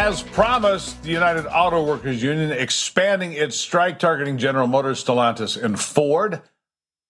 As promised, the United Auto Workers Union expanding its strike targeting General Motors, Stellantis, and Ford.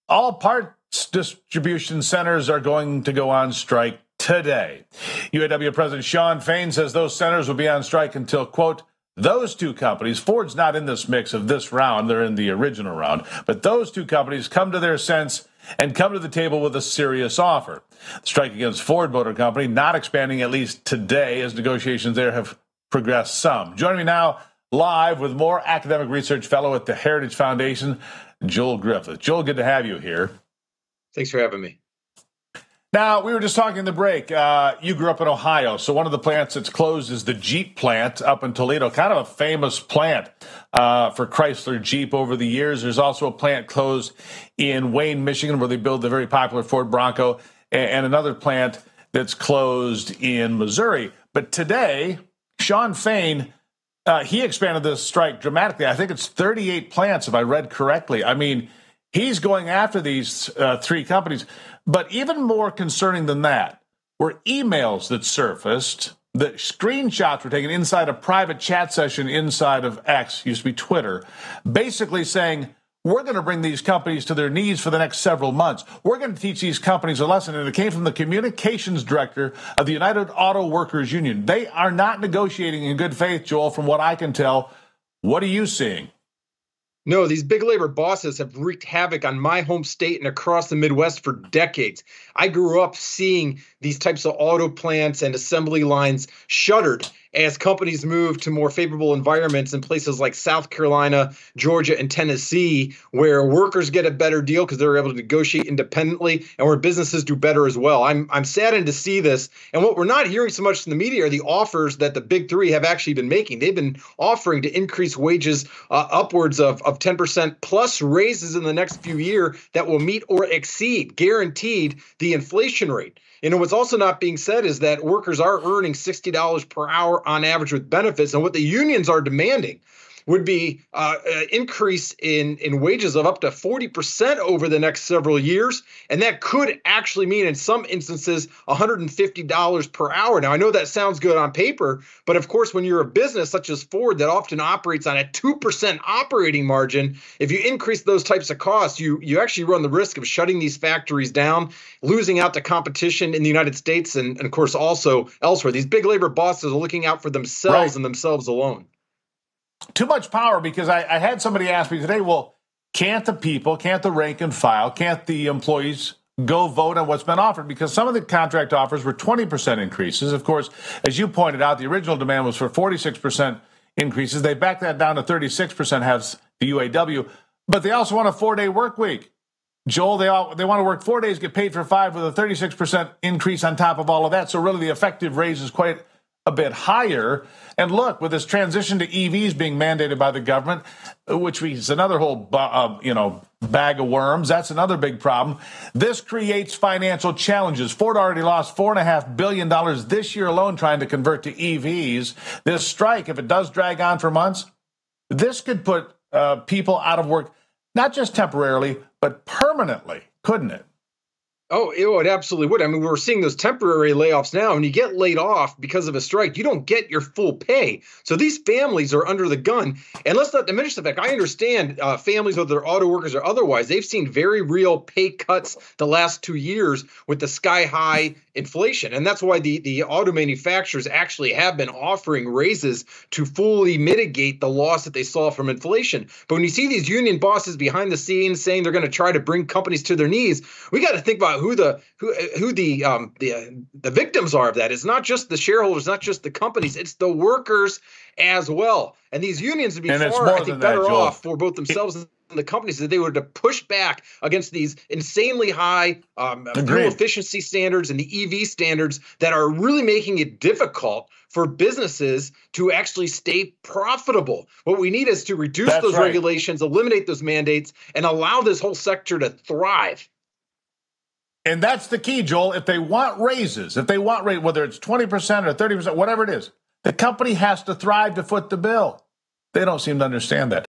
All parts distribution centers are going to go on strike today. UAW President Shawn Fain says those centers will be on strike until, quote, those two companies, Ford's not in this mix of this round, they're in the original round, but those two companies come to their sense and come to the table with a serious offer. The strike against Ford Motor Company not expanding at least today as negotiations there have progressed some. Joining me now live with more academic research fellow at the Heritage Foundation, Joel Griffith. Joel, good to have you here. Thanks for having me. Now, we were just talking in the break. You grew up in Ohio, so one of the plants that's closed is the Jeep plant up in Toledo, kind of a famous plant for Chrysler Jeep over the years. There's also a plant closed in Wayne, Michigan, where they build the very popular Ford Bronco, and another plant that's closed in Missouri. But today, Shawn Fain, he expanded this strike dramatically. I think it's 38 plants, if I read correctly. I mean, he's going after these three companies. But even more concerning than that were emails that surfaced, that screenshots were taken inside a private chat session inside of X, used to be Twitter, basically saying, we're going to bring these companies to their knees for the next several months. We're going to teach these companies a lesson. And it came from the communications director of the United Auto Workers Union. They are not negotiating in good faith, Joel, from what I can tell. What are you seeing? No, these big labor bosses have wreaked havoc on my home state and across the Midwest for decades. I grew up seeing these types of auto plants and assembly lines shuttered as companies moved to more favorable environments in places like South Carolina, Georgia, and Tennessee, where workers get a better deal because they're able to negotiate independently and where businesses do better as well. I'm saddened to see this. And what we're not hearing so much in the media are the offers that the big three have actually been making. They've been offering to increase wages upwards of 10% plus raises in the next few years that will meet or exceed, guaranteed, the inflation rate. You know, what's also not being said is that workers are earning $60 per hour on average with benefits. And what the unions are demanding would be an increase in wages of up to 40% over the next several years. And that could actually mean, in some instances, $150 per hour. Now, I know that sounds good on paper, but of course, when you're a business such as Ford that often operates on a 2% operating margin, if you increase those types of costs, you actually run the risk of shutting these factories down, losing out to competition in the United States and of course, also elsewhere. These big labor bosses are looking out for themselves and themselves alone. Too much power, because I had somebody ask me today, well, can't the people, can't the rank and file, can't the employees go vote on what's been offered? Because some of the contract offers were 20% increases. Of course, as you pointed out, the original demand was for 46% increases. They backed that down to 36%, has the UAW, but they also want a 4-day work week. Joel, they want to work 4 days, get paid for 5 with a 36% increase on top of all of that. So really the effective raise is quite a bit higher. And look, with this transition to EVs being mandated by the government, which is another whole bag of worms, that's another big problem. This creates financial challenges. Ford already lost $4.5 billion this year alone trying to convert to EVs. This strike, if it does drag on for months, this could put people out of work, not just temporarily, but permanently, couldn't it? Oh, it absolutely would. I mean, we're seeing those temporary layoffs now. When you get laid off because of a strike, you don't get your full pay. So these families are under the gun. And let's not diminish the fact, I understand families, whether they're auto workers or otherwise, they've seen very real pay cuts the last 2 years with the sky-high inflation. And that's why the auto manufacturers actually have been offering raises to fully mitigate the loss that they saw from inflation. But when you see these union bosses behind the scenes saying they're going to try to bring companies to their knees, we got to think about who the victims are of that. It's not just the shareholders, not just the companies, it's the workers as well. And these unions would be far, I think, better off for both themselves and the companies that they were to push back against these insanely high fuel efficiency standards and the EV standards that are really making it difficult for businesses to actually stay profitable. What we need is to reduce those regulations, eliminate those mandates, and allow this whole sector to thrive. And that's the key, Joel. If they want raises, whether it's 20% or 30%, whatever it is, the company has to thrive to foot the bill. They don't seem to understand that.